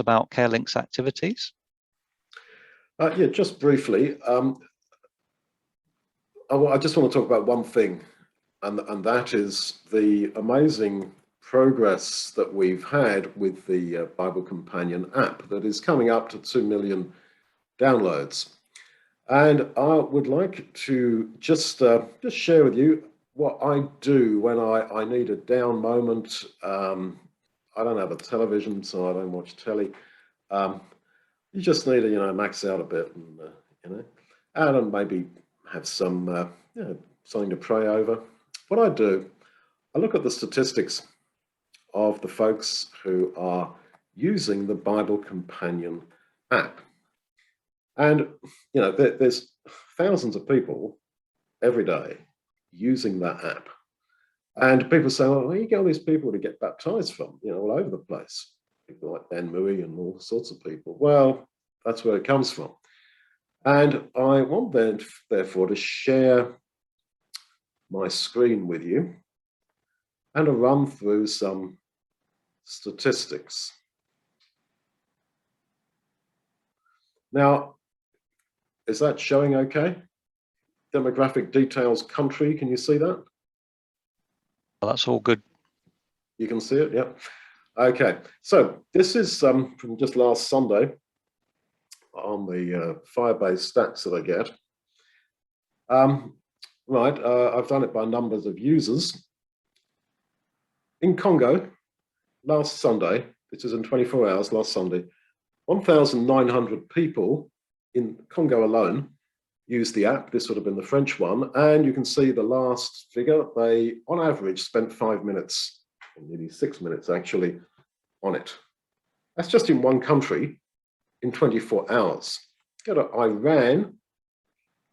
about Carelinks activities? Yeah, just briefly. I just want to talk about one thing, and that is the amazing progress that we've had with the Bible Companion app that is coming up to 2 million downloads. And I would like to just share with you what I do when I need a down moment. I don't have a television, so I don't watch telly. You just need to, max out a bit, and and maybe have some, something to pray over. What I do, I look at the statistics of the folks who are using the Bible Companion app. And, there's thousands of people every day using that app. And people say, well, where do you get all these people to get baptized from, all over the place? People like Ben Mui and all sorts of people. Well, that's where it comes from. And I want then, therefore, to share my screen with you and to run through some statistics. Now, is that showing okay? Demographic details, country, can you see that? Well, that's all good. You can see it, yeah. Okay, so this is from just last Sunday on the Firebase stats that I get. I've done it by numbers of users. In Congo, last Sunday, this is in 24 hours, last Sunday, 1,900 people in Congo alone used the app. This would have been the French one. And you can see the last figure, they, on average, spent 5 minutes, or nearly 6 minutes actually, on it. That's just in one country in 24 hours. Go to Iran.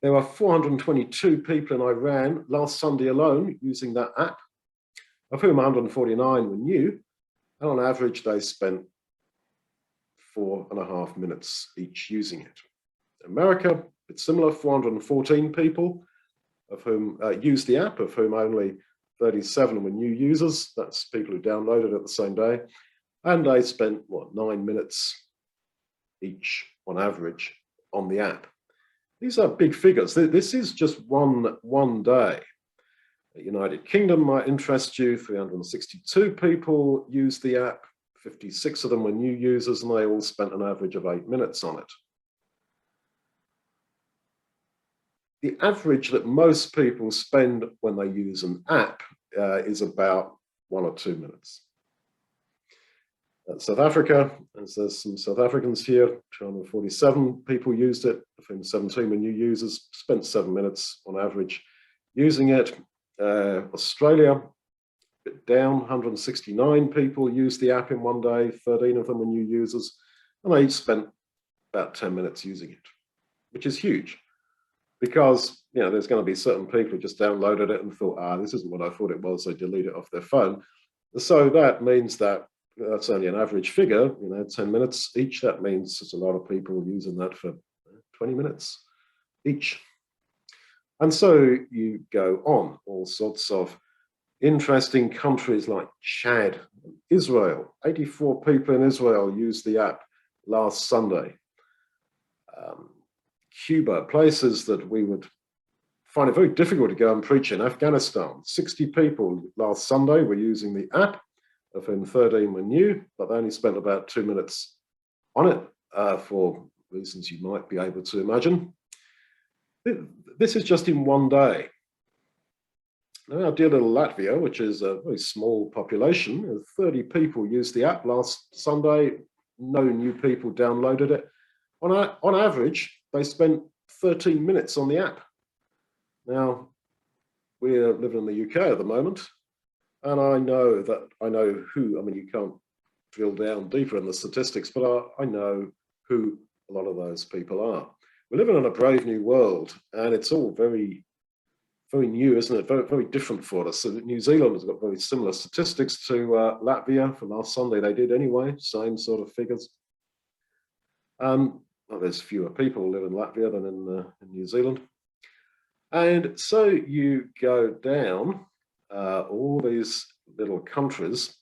There were 422 people in Iran last Sunday alone using that app, of whom 149 were new. And on average, they spent 4.5 minutes each using it. America, it's similar, 414 people of whom used the app, of whom only 37 were new users. That's people who downloaded it the same day. And they spent, 9 minutes each on average on the app. These are big figures. This is just one day. The United Kingdom might interest you. 362 people used the app. 56 of them were new users, and they all spent an average of 8 minutes on it. The average that most people spend when they use an app is about 1 or 2 minutes. South Africa, as there's some South Africans here, 247 people used it, of whom 17 were new users, spent 7 minutes on average using it. Australia, a bit down, 169 people used the app in one day, 13 of them were new users, and they each spent about 10 minutes using it, which is huge. Because there's going to be certain people who just downloaded it and thought, this isn't what I thought it was, so delete it off their phone. So that means that that's only an average figure, 10 minutes each. That means there's a lot of people using that for 20 minutes each. And so you go on, all sorts of interesting countries like Chad, Israel. 84 people in Israel used the app last Sunday. Cuba, places that we would find it very difficult to go and preach in. Afghanistan, 60 people last Sunday were using the app, of whom 13 were new, but they only spent about 2 minutes on it for reasons you might be able to imagine. This is just in one day. Now, our dear little Latvia, which is a very small population, 30 people used the app last Sunday. No new people downloaded it. On average, they spent 13 minutes on the app. Now, we're living in the UK at the moment, and I know who, you can't drill down deeper in the statistics, but I know who a lot of those people are. We're living in a brave new world, and it's all very, very new, isn't it? Very, very different for us. So New Zealand has got very similar statistics to Latvia. For last Sunday, they did anyway, same sort of figures. Well, there's fewer people who live in Latvia than in New Zealand. And so you go down all these little countries,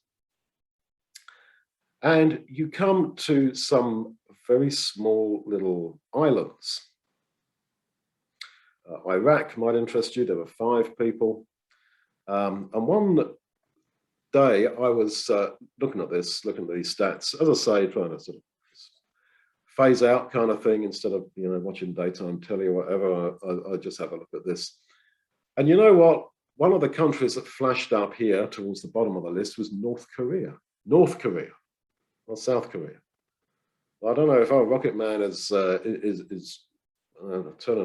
And you come to some very small little islands. Iraq might interest you. There were 5 people. And one day I was looking at these stats, as I say, trying to sort of phase out kind of thing instead of watching daytime telly or whatever. I just have a look at this. And you know what? One of the countries that flashed up here towards the bottom of the list was North Korea. North Korea, or South Korea. Well, I don't know if our rocket man is turning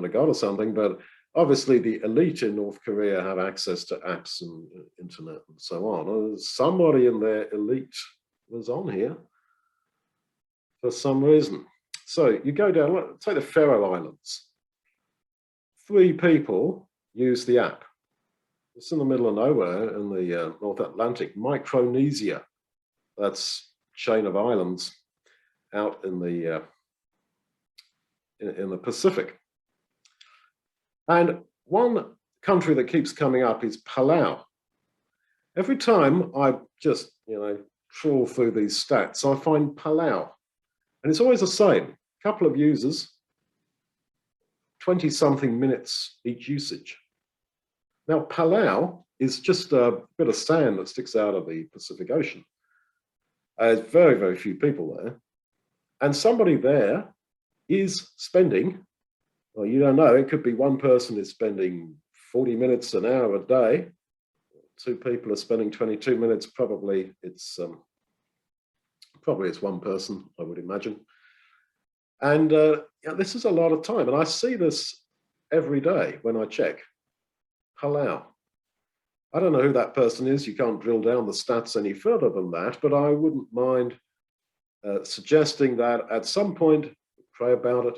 to God or something, but obviously the elite in North Korea have access to apps and internet and so on. Somebody in their elite was on here for some reason. So you go down, take the Faroe Islands. 3 people use the app. It's in the middle of nowhere in the North Atlantic. Micronesia, that's a chain of islands out in the Pacific. And one country that keeps coming up is Palau. Every time I just, trawl through these stats, I find Palau. And it's always the same. A couple of users, 20-something minutes each usage. Now, Palau is just a bit of sand that sticks out of the Pacific Ocean. There's very, very few people there. And somebody there is spending, well, you don't know, it could be one person is spending 40 minutes an hour a day. 2 people are spending 22 minutes. Probably it's one person, I would imagine. And this is a lot of time. And I see this every day when I check. Palau. I don't know who that person is. You can't drill down the stats any further than that, but I wouldn't mind suggesting that at some point, pray about it,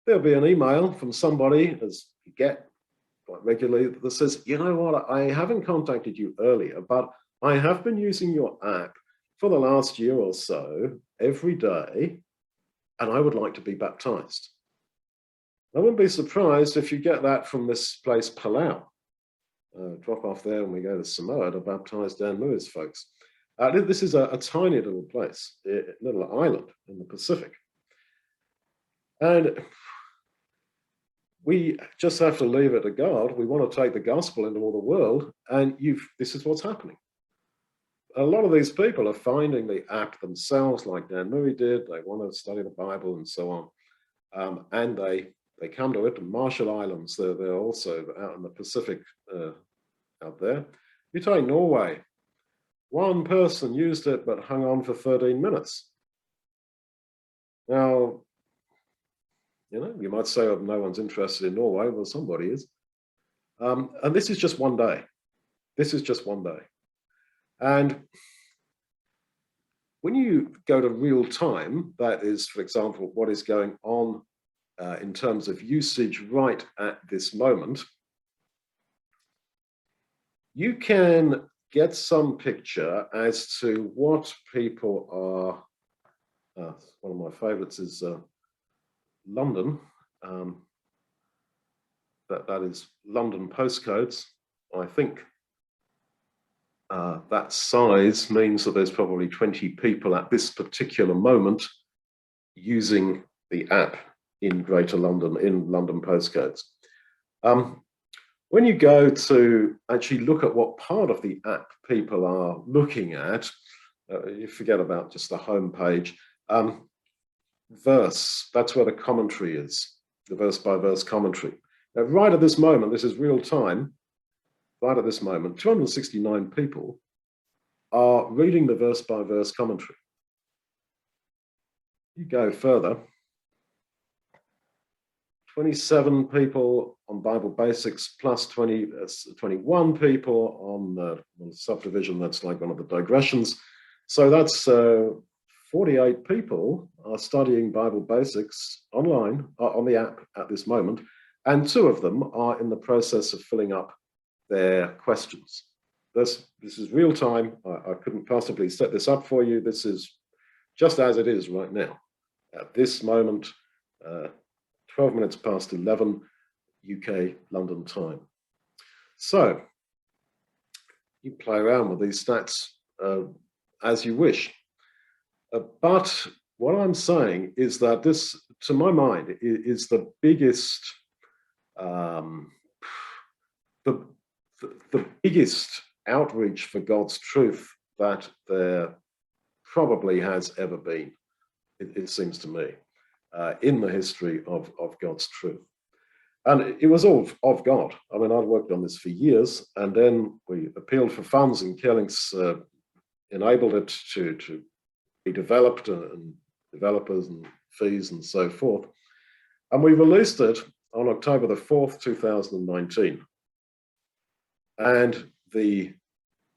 there'll be an email from somebody, as you get quite regularly, that says, you know what, I haven't contacted you earlier, but I have been using your app for the last year or so every day, and I would like to be baptized. I wouldn't be surprised if you get that from this place, Palau. Drop off there when we go to Samoa to baptize Dan Lewis folks. This is a tiny little place, a little island in the Pacific. And we just have to leave it to God. We want to take the gospel into all the world, and this is what's happening. A lot of these people are finding the app themselves, like Dan Murray did. They want to study the Bible and so on. And they come to it. Marshall Islands, they're also out in the Pacific out there. You take Norway. One person used it but hung on for 13 minutes. Now, you might say, oh, no one's interested in Norway. Well, somebody is. And this is just one day. This is just one day. And when you go to real time, that is, for example, what is going on in terms of usage right at this moment, you can get some picture as to what people are. One of my favorites is London. That is London postcodes. I think that size means that there's probably 20 people at this particular moment using the app in Greater London, in London postcodes. When you go to actually look at what part of the app people are looking at, you forget about just the home page. Verse, that's where the commentary is, the verse by verse commentary. Now, right at this moment, this is real time, right at this moment, 269 people are reading the verse by verse commentary. You go further, 27 people on Bible Basics plus 21 people on the subdivision, that's like one of the digressions. So that's 48 people are studying Bible Basics online on the app at this moment, and 2 of them are in the process of filling up their questions. This is real time. I couldn't possibly set this up for you. This is just as it is right now. At this moment, 12 minutes past 11 UK London time. So you play around with these stats as you wish. But what I'm saying is that this, to my mind, is the biggest, the biggest outreach for God's truth that there probably has ever been, it seems to me, in the history of God's truth. And it was all of God. I mean, I'd worked on this for years, and then we appealed for funds, and Carelinks enabled it to be developed, and developers and fees and so forth. And we released it on October the 4th, 2019. And the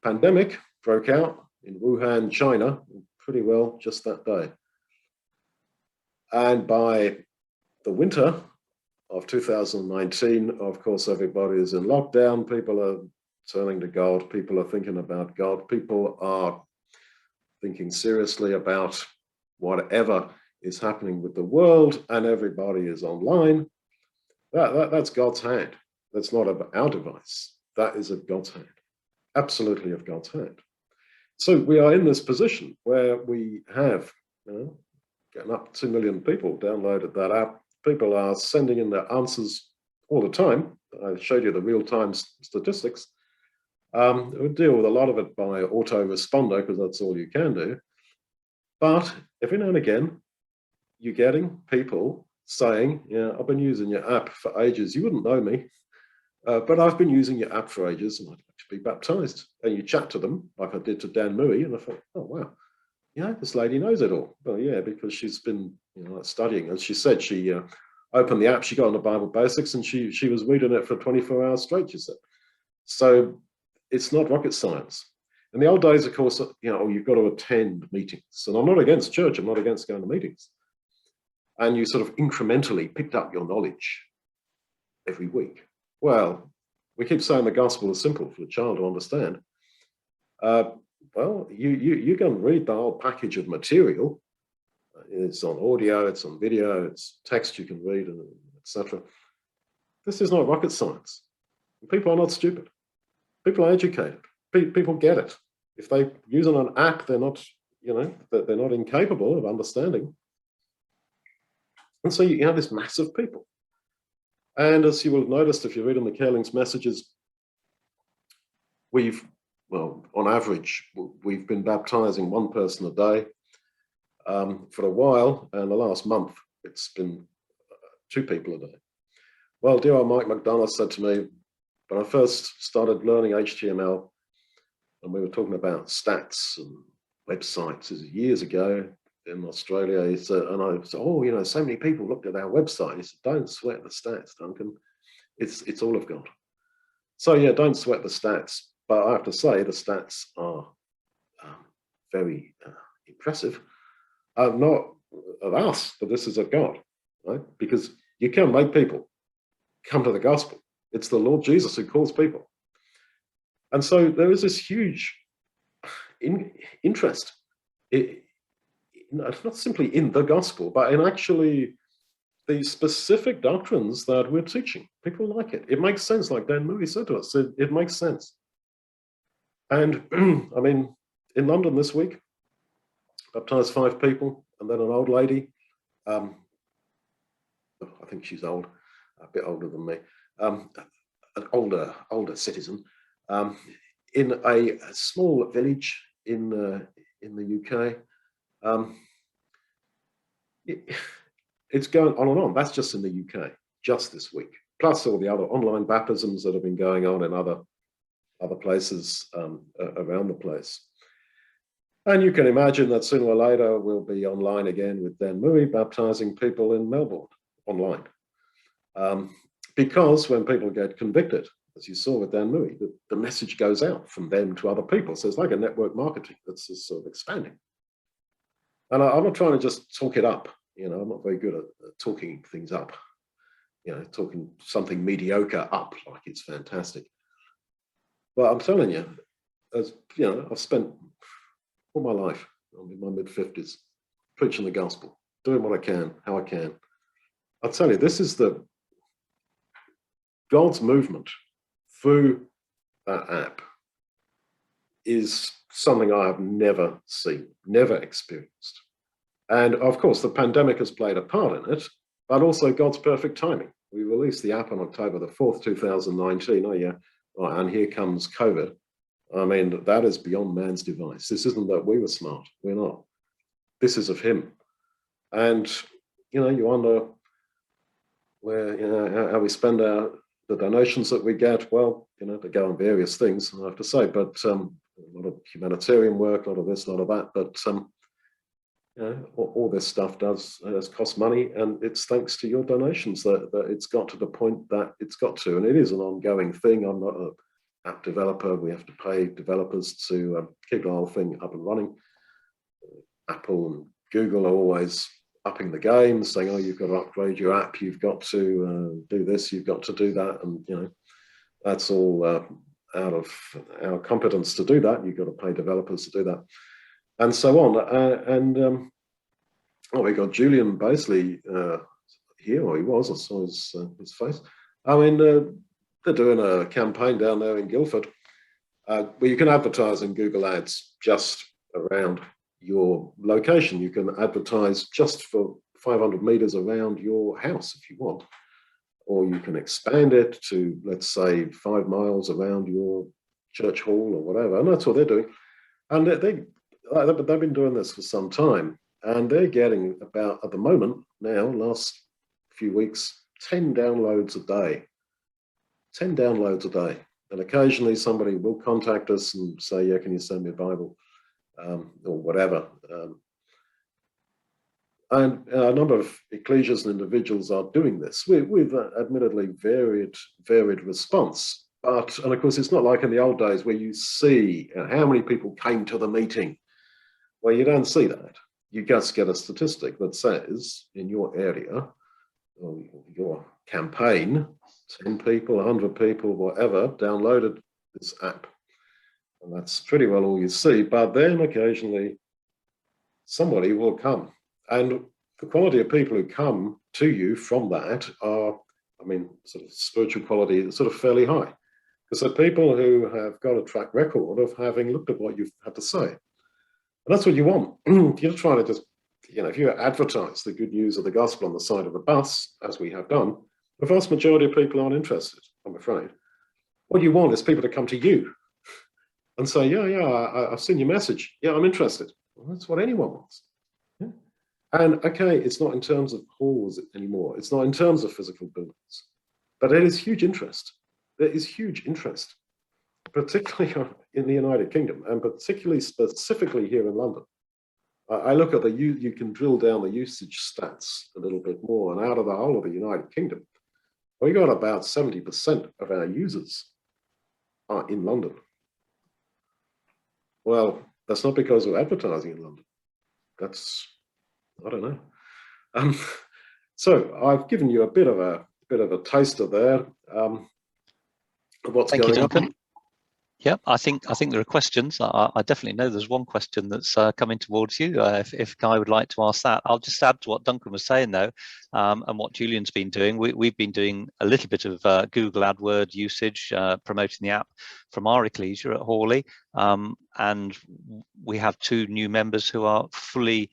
pandemic broke out in Wuhan, China, pretty well just that day. And by the winter of 2019, of course, everybody is in lockdown. People are turning to God. People are thinking about God. People are thinking seriously about whatever is happening with the world, and everybody is online. That's God's hand. That's not our device. That is of God's hand, absolutely of God's hand. So we are in this position where we have, getting up 2 million people downloaded that app. People are sending in their answers all the time. I showed you the real-time statistics. We deal with a lot of it by autoresponder because that's all you can do. But every now and again, you're getting people saying, yeah, I've been using your app for ages. You wouldn't know me, but I've been using your app for ages and I'd like to be baptized. And you chat to them like I did to Dan Mui, and I thought, oh, wow. Yeah, this lady knows it all. Well, yeah, because she's been studying. As she said, she opened the app, she got on the Bible Basics, and she was reading it for 24 hours straight, she said. So it's not rocket science. In the old days, of course, you've got to attend meetings. And I'm not against church, I'm not against going to meetings. And you sort of incrementally picked up your knowledge every week. Well, we keep saying the gospel is simple for a child to understand. Well, you can read the whole package of material. It's on audio, it's on video, it's text you can read, and etc. This is not rocket science. People are not stupid. People are educated. People get it. If they use an app, they're not, they're not incapable of understanding. And so you have this mass of people. And as you will have noticed if you read in the Carelinks messages, on average, we've been baptizing one person a day for a while, and the last month it's been 2 people a day. Well, dear old Mike McDonough said to me, when I first started learning HTML, and we were talking about stats and websites years ago in Australia, he said, and I said, oh, so many people looked at our website. He said, don't sweat the stats, Duncan. It's all of God. So yeah, don't sweat the stats. But I have to say the stats are very impressive. Not of us, but this is of God, right? Because you can make people come to the gospel. It's the Lord Jesus who calls people. And so there is this huge interest, not simply in the gospel, but in actually the specific doctrines that we're teaching. People like it. It makes sense, like Dan Mui said to us. It makes sense. And I mean, in London this week, baptized 5 people, and then an old lady, I think she's old, a bit older than me, an older citizen, in a small village in the UK. It's going on and on. That's just in the UK, just this week. Plus all the other online baptisms that have been going on in other places around the place. And you can imagine that sooner or later we'll be online again with Dan Mui baptizing people in Melbourne online. Because when people get convicted, as you saw with Dan Mui, the message goes out from them to other people. So it's like a network marketing that's just sort of expanding. And I'm not trying to just talk it up. I'm not very good at talking things up, talking something mediocre up like it's fantastic. But I'm telling you, as I've spent all my life, I'm in my mid-50s, preaching the gospel, doing what I can, how I can. I'll tell you, this is God's movement through that app is something I have never seen, never experienced. And of course, the pandemic has played a part in it, but also God's perfect timing. We released the app on October the 4th, 2019. Oh yeah, right, and here comes COVID. I mean, that is beyond man's device. This isn't that we were smart. We're not. This is of him. And, you know, you wonder where, you know, how we spend the donations that we get. Well, you know, they go on various things, I have to say, but a lot of humanitarian work, a lot of this, a lot of that. But you know, all this stuff does cost money, and it's thanks to your donations that it's got to the point that it's got to, and it is an ongoing thing. I'm not an app developer. We have to pay developers to keep the whole thing up and running. Apple and Google are always upping the game, saying, "Oh, you've got to upgrade your app. You've got to do this. You've got to do that," and you know, that's all out of our competence to do that. You've got to pay developers to do that, and so on. Oh, we got Julian Basely here, or he was. I saw his face. I mean, they're doing a campaign down there in Guildford where you can advertise in Google Ads just around your location. You can advertise just for 500 meters around your house if you want, or you can expand it to, let's say, 5 miles around your church hall or whatever. And that's what they're doing. And they've been doing this for some time. And they're getting about, at the moment now, last few weeks, 10 downloads a day. 10 downloads a day. And occasionally somebody will contact us and say, yeah, can you send me a Bible? Or whatever. And a number of ecclesias and individuals are doing this with admittedly varied response. But, and of course, it's not like in the old days where you see how many people came to the meeting. Well, you don't see that. You just get a statistic that says in your area, or your campaign, 10 people, 100 people, whatever, downloaded this app. And that's pretty well all you see. But then occasionally somebody will come. And the quality of people who come to you from that are, I mean, sort of spiritual quality is sort of fairly high. Because they're people who have got a track record of having looked at what you've had to say. And that's what you want. You're trying to just, you know, if you advertise the good news of the gospel on the side of a bus, as we have done, the vast majority of people aren't interested, I'm afraid. What you want is people to come to you and say, yeah, I've seen your message. Yeah, I'm interested. Well, that's what anyone wants. Yeah. And okay, it's not in terms of halls anymore. It's not in terms of physical buildings, but it is huge interest. There is huge interest, particularly in the United Kingdom, and particularly specifically here in London. I look at you can drill down the usage stats a little bit more, and out of the whole of the United Kingdom, we got about 70% of our users are in London. Well, that's not because of advertising in London. That's, I don't know. So I've given you a bit of a taster there of what's Thank you, going Duncan. on. Yeah, I think there are questions. I definitely know there's one question that's coming towards you. If Guy would like to ask that, I'll just add to what Duncan was saying though, and what Julian's been doing. We've been doing a little bit of Google AdWord usage, promoting the app from our ecclesia at Hawley, and we have 2 new members who are fully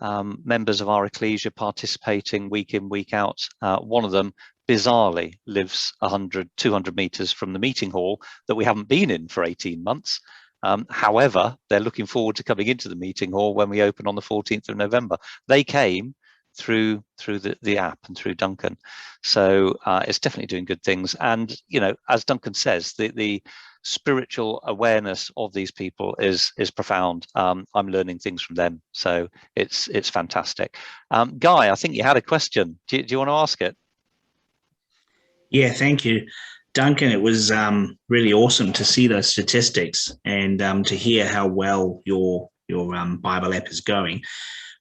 members of our ecclesia, participating week in, week out. One of them bizarrely lives 200 meters from the meeting hall that we haven't been in for 18 months. However, they're looking forward to coming into the meeting hall when we open on the 14th of November. They came through the app and through Duncan. So it's definitely doing good things. And, you know, as Duncan says, the spiritual awareness of these people is profound. I'm learning things from them. So it's fantastic. Guy, I think you had a question. Do you want to ask it? Yeah, thank you, Duncan. It was really awesome to see those statistics and to hear how well your Bible app is going.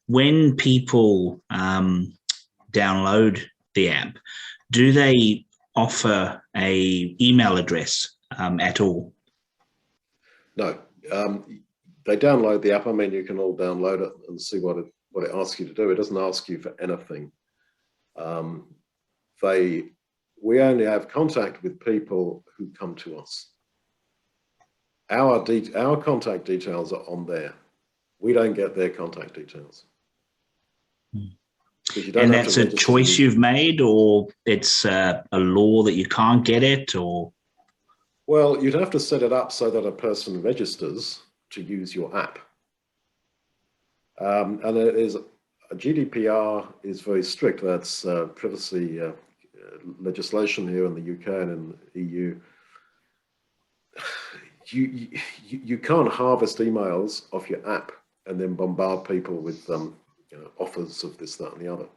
When people download the app, do they offer a email address at all? No, they download the app. I mean, you can all download it and see what it asks you to do. It doesn't ask you for anything. We only have contact with people who come to us. Our contact details are on there. We don't get their contact details. because you don't And have that's to a register choice you've made, or it's a law that you can't get it, or? Well, you'd have to set it up so that a person registers to use your app. And it is, GDPR is very strict. That's privacy legislation here in the UK and in the EU. You can't harvest emails off your app and then bombard people with offers of this, that, and the other.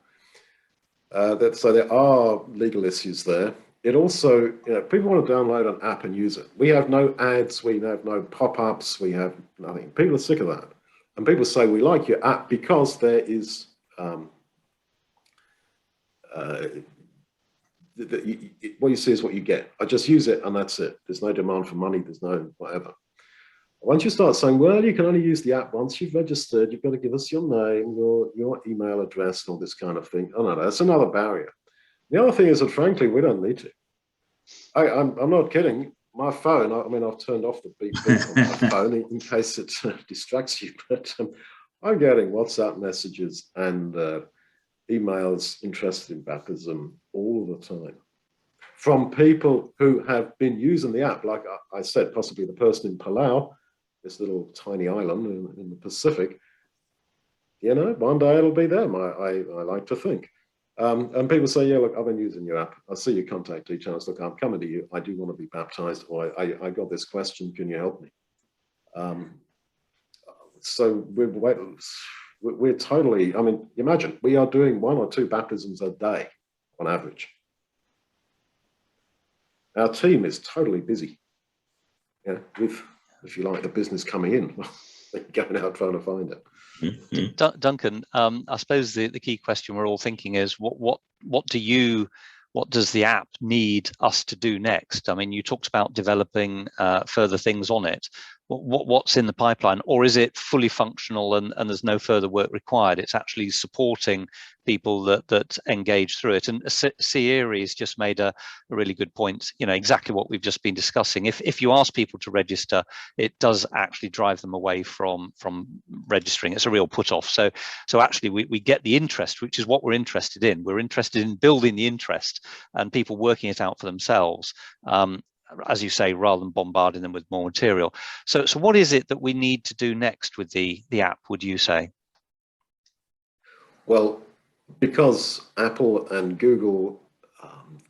So there are legal issues there. It also, people want to download an app and use it. We have no ads, we have no pop-ups, we have nothing. People are sick of that. And people say, we like your app because there is, what you see is what you get. I just use it and that's it. There's no demand for money, there's no whatever. Once you start saying, well, you can only use the app once you've registered, you've got to give us your name, your email address, and all this kind of thing. Oh, no, that's another barrier. The other thing is that, frankly, we don't need to. I'm not kidding. My phone, I mean, I've turned off the beep on my phone in case it distracts you, but I'm getting WhatsApp messages and emails interested in baptism all the time from people who have been using the app. Like I said, possibly the person in Palau, this little tiny island in the Pacific. One day it'll be them, I like to think. And people say, yeah, look, I've been using your app. I see your contact details. Look, I'm coming to you. I do want to be baptized, or I got this question. Can you help me? So we're totally, I mean, imagine we are doing 1 or 2 baptisms a day on average. Our team is totally busy, with, if you like, the business coming in, going out trying to find it. Mm-hmm. Duncan, I suppose the key question we're all thinking is what does the app need us to do next? I mean, you talked about developing further things on it. What's in the pipeline, or is it fully functional and there's no further work required? It's actually supporting people that engage through it. And Carelinks just made a really good point. Exactly what we've just been discussing. If you ask people to register, it does actually drive them away from registering. It's a real put off. So actually we get the interest, which is what we're interested in. We're interested in building the interest and people working it out for themselves. As you say, rather than bombarding them with more material. So what is it that we need to do next with the app, would you say? Well, because Apple and Google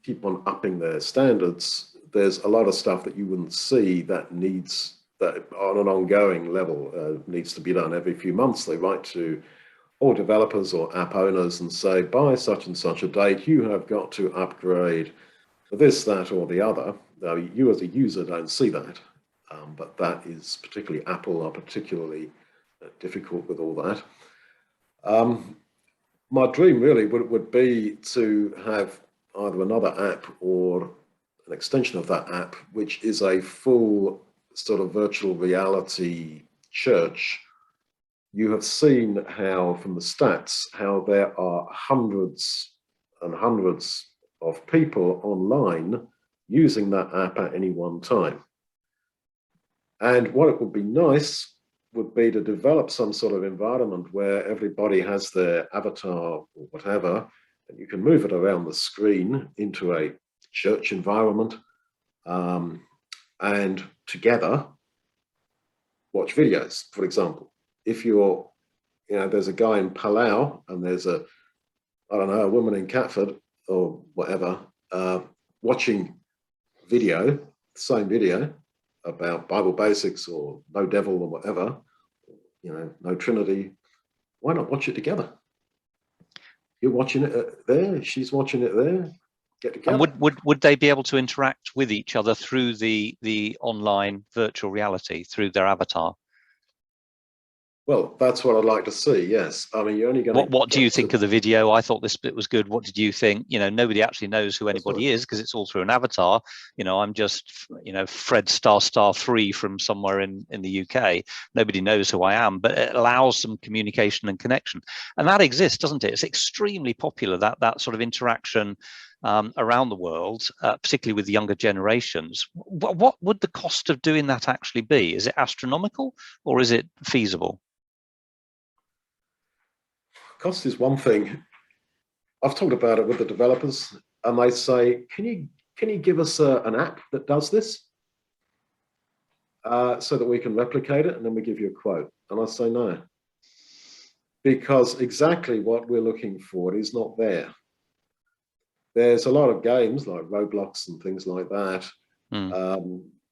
keep on upping their standards, there's a lot of stuff that you wouldn't see that on an ongoing level needs to be done every few months. They write to all developers or app owners and say, by such and such a date, you have got to upgrade this, that, or the other. Now, you as a user don't see that, but that is particularly Apple are particularly difficult with all that. My dream really would be to have either another app or an extension of that app, which is a full sort of virtual reality church. You have seen how, from the stats, how there are hundreds and hundreds of people online using that app at any one time. And what it would be nice would be to develop some sort of environment where everybody has their avatar or whatever, and you can move it around the screen into a church environment, and together watch videos. For example, if you're, there's a guy in Palau and there's a woman in Catford or whatever, watching video, same video about Bible basics or no devil or whatever, no Trinity, why not watch it together? You're watching it there, she's watching it there, get together. And would they be able to interact with each other through the online virtual reality, through their avatar? Well, that's what I'd like to see, yes. I mean, you're only going to... What do you think of the video? I thought this bit was good. What did you think? Nobody actually knows who anybody is because it's all through an avatar. I'm just, Fred **3 from somewhere in the UK. Nobody knows who I am, but it allows some communication and connection. And that exists, doesn't it? It's extremely popular, that sort of interaction around the world, particularly with the younger generations. What would the cost of doing that actually be? Is it astronomical or is it feasible? Cost is one thing. I've talked about it with the developers, and they say, can you give us an app that does this so that we can replicate it, and then we give you a quote? And I say no, because exactly what we're looking for is not there. There's a lot of games like Roblox and things like that,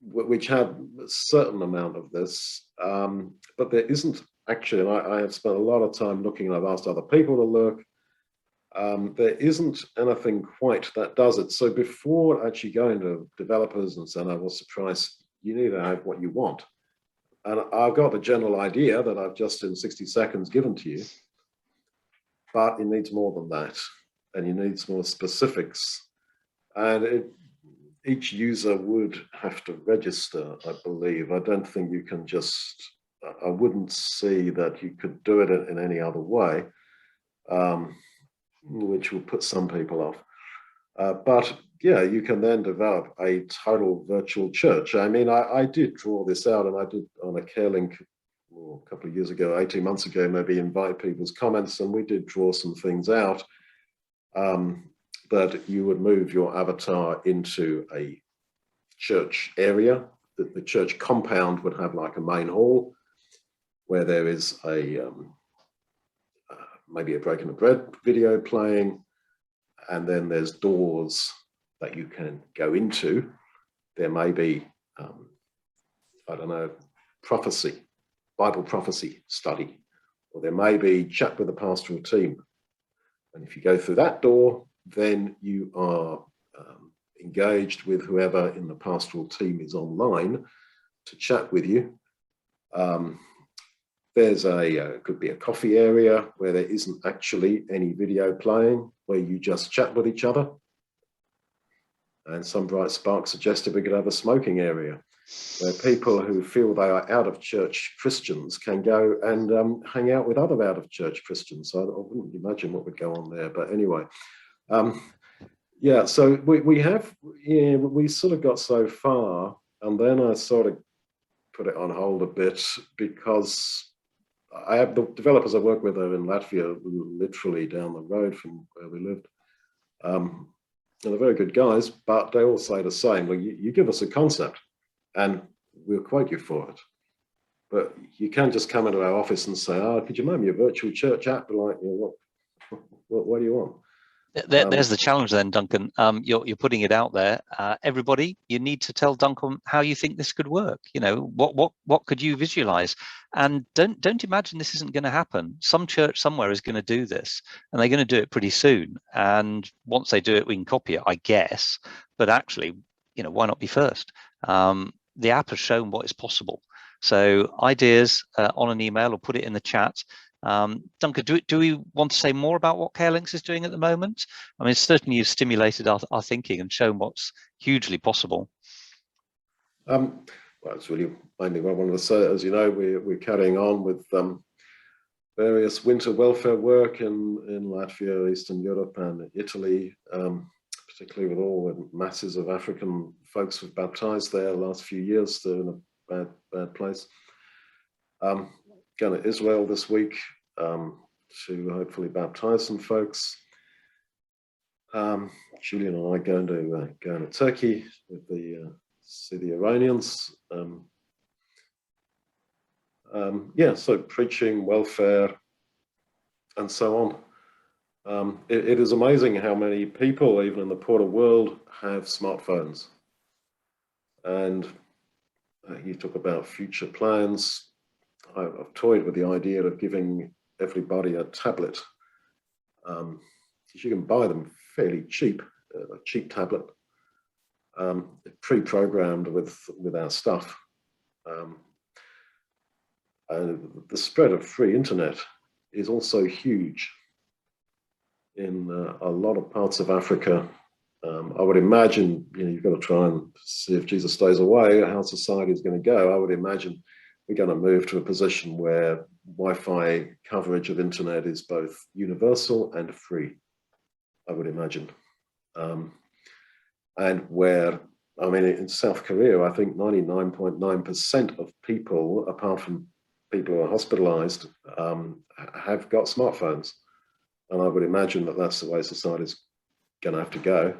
which have a certain amount of this, but there isn't actually, and I have spent a lot of time looking, and I've asked other people to look, there isn't anything quite that does it. So before actually going to developers and saying, oh, what's the price, you need to have what you want. And I've got the general idea that I've just in 60 seconds given to you, but it needs more than that. And you need some more specifics. And each user would have to register, I believe. I don't think you can just, I wouldn't see that you could do it in any other way, which will put some people off. But yeah, you can then develop a total virtual church. I mean, I did draw this out, and I did on a Carelink a couple of years ago, 18 months ago, maybe invite people's comments, and we did draw some things out. That you would move your avatar into a church area, that the church compound would have like a main hall where there is a maybe a breaking of bread video playing, and then there's doors that you can go into. There may be, I don't know, prophecy, Bible prophecy study, or there may be chat with the pastoral team. And if you go through that door, then you are engaged with whoever in the pastoral team is online to chat with you. There's could be a coffee area where there isn't actually any video playing, where you just chat with each other. And some bright spark suggested we could have a smoking area where people who feel they are out of church Christians can go and hang out with other out of church Christians. So I wouldn't imagine what would go on there, but anyway. Yeah, so we sort of got so far, and then I sort of put it on hold a bit because I have the developers I work with are in Latvia, literally down the road from where we lived. And they're very good guys, but they all say the same. Well, you give us a concept and we'll quote you for it. But you can't just come into our office and say, oh, could you make me a virtual church app? Like, what do you want? There's the challenge then, Duncan. You're putting it out there. Everybody, you need to tell Duncan how you think this could work. You know, what could you visualize? And don't imagine this isn't going to happen. Some church somewhere is going to do this, and they're going to do it pretty soon. And once they do it, we can copy it, I guess. But actually, you know, why not be first? The app has shown what is possible. So ideas on an email, or put it in the chat. Duncan, do we want to say more about what Carelinks is doing at the moment? I mean, certainly you've stimulated our thinking and shown what's hugely possible. Well, it's really mainly what I wanted to say. As you know, we're carrying on with various winter welfare work in Latvia, Eastern Europe, and Italy, particularly with all the masses of African folks who've baptized there the last few years. They're in a bad place. Going to Israel this week to hopefully baptize some folks. Julian and I going to Turkey with see the Iranians. Yeah, so preaching, welfare, and so on. It is amazing how many people, even in the poorer world, have smartphones. And you talk about future plans. I've toyed with the idea of giving everybody a tablet. You can buy them fairly cheap, a cheap tablet, pre-programmed with our stuff. And the spread of free internet is also huge in a lot of parts of Africa. I would imagine, you know, you've got to try and see if Jesus stays away, how society is going to go. I would imagine we're going to move to a position where Wi-Fi coverage of internet is both universal and free, I would imagine. And where, I mean, in South Korea, I think 99.9% of people, apart from people who are hospitalized, have got smartphones. And I would imagine that that's the way society's going to have to go,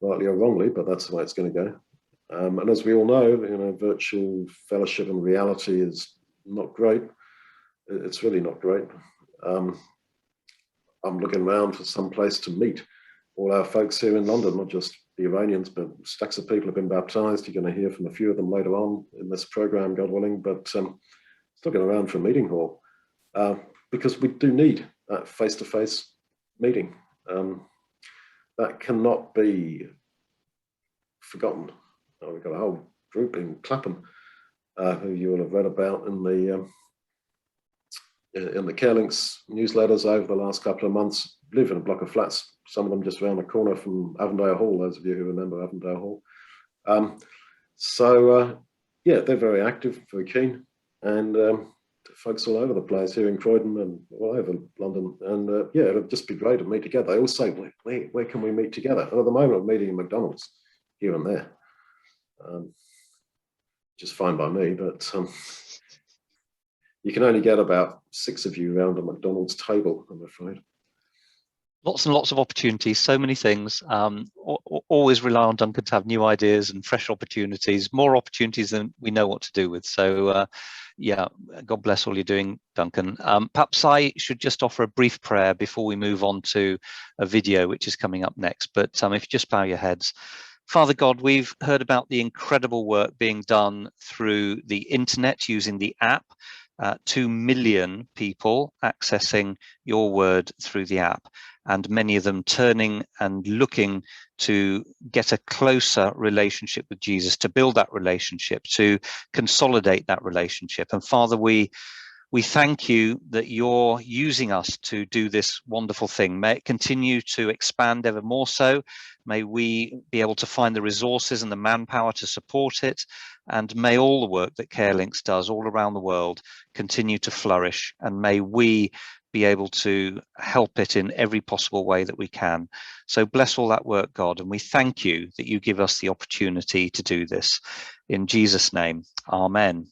rightly or wrongly, but that's the way it's going to go. And as we all know, virtual fellowship and reality is not great. It's really not great. I'm looking around for some place to meet all our folks here in London, not just the Iranians, but stacks of people have been baptized. You're going to hear from a few of them later on in this program, God willing, but still looking around for a meeting hall, because we do need that face-to-face meeting. That cannot be forgotten. We've got a whole group in Clapham who you will have read about in the Carelinks newsletters over the last couple of months. Live in a block of flats, some of them just around the corner from Avondale Hall, those of you who remember Avondale Hall. Yeah, they're very active, very keen, and folks all over the place here in Croydon and all over London. And yeah, it'd just be great to meet together. They all say, where can we meet together? And at the moment, we're meeting in McDonald's here and there. Just fine by me, but you can only get about 6 of you around a McDonald's table, I'm afraid. Lots and lots of opportunities, so many things. Always rely on Duncan to have new ideas and fresh opportunities, more opportunities than we know what to do with. So yeah, God bless all you're doing, Duncan. Perhaps I should just offer a brief prayer before we move on to a video which is coming up next. But if you just bow your heads. Father God, we've heard about the incredible work being done through the internet using the app. 2 million people accessing your word through the app, and many of them turning and looking to get a closer relationship with Jesus, to build that relationship, to consolidate that relationship. And Father, we thank you that you're using us to do this wonderful thing. May it continue to expand ever more so. May we be able to find the resources and the manpower to support it. And may all the work that Carelinks does all around the world continue to flourish. And may we be able to help it in every possible way that we can. So bless all that work, God. And we thank you that you give us the opportunity to do this. In Jesus' name, amen.